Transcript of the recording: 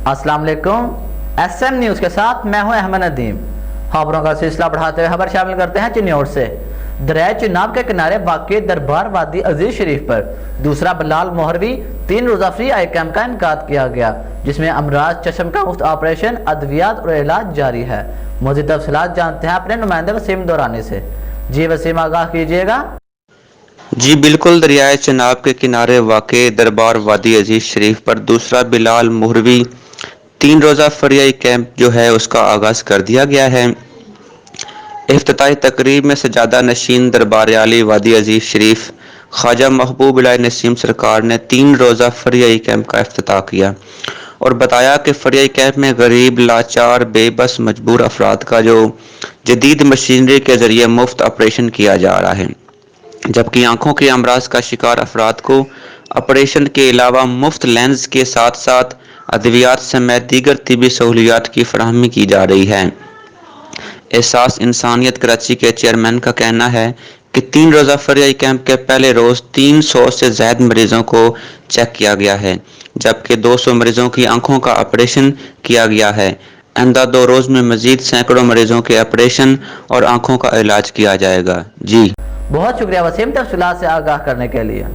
अस्सलाम वालेकुम। SM news के साथ मैं हूं अहमद नदीम। खबरों का सिलसिला बढ़ाते हुए खबर शामिल करते हैं चिन्नौर से। दरिया चिनाब के किनारे वाक़ई दरबार वादी अजीज शरीफ पर दूसरा बिलाल मोहरवी 3 रोज़ा फ्री आई कैंप का इनकाद किया गया, जिसमें अमराज चश्म का मुफ्त ऑपरेशन, अद्वियात और इलाज जारी है। मज़ीद तफसीलात जानते हैं अपने नुमाइंदे वसीम दौरानी से। जी वसीम, आगाह कीजिएगा। जी बिल्कुल, दरियाए चिनाब के किनारे वाक़े दरबार वादी अजीज शरीफ पर दूसरा बिलाल मोहरवी 3 रोज़ा फ्री कैंप जो है उसका आगाज़ कर दिया गया है। इफ्तिताही तकरीब में सजादा नशीन दरबार आली वादी अजीज शरीफ ख्वाजा महबूब इलाही नसीम सरकार ने 3 रोज़ा फ्री कैंप का इफ्तिताह किया और बताया कि फ्री कैंप में गरीब, लाचार, बेबस, मजबूर अफराद का जो जदीद मशीनरी के ज़रिए मुफ्त ऑपरेशन किया जा रहा है, जबकि आंखों के अमराज का शिकार अफराद को ऑपरेशन के अलावा मुफ्त लेंस के साथ साथ अद्वियात समेत दीगर तिबी सहूलियात की फराहमी की जा रही है। एहसास इंसानियत कराची के चेयरमैन का कहना है कि 3 रोज़ा फ्री कैंप के पहले रोज़ 300 से ज़्यादा मरीजों को चेक किया गया है, जबकि 200 मरीजों की आंखों का ऑपरेशन किया गया है। आइंदा 2 रोज़ में मजीद सैकड़ों मरीजों के ऑपरेशन और आंखों का इलाज किया जाएगा। जी बहुत शुक्रिया वसीम, तफसीलात से आगाह करने के लिए।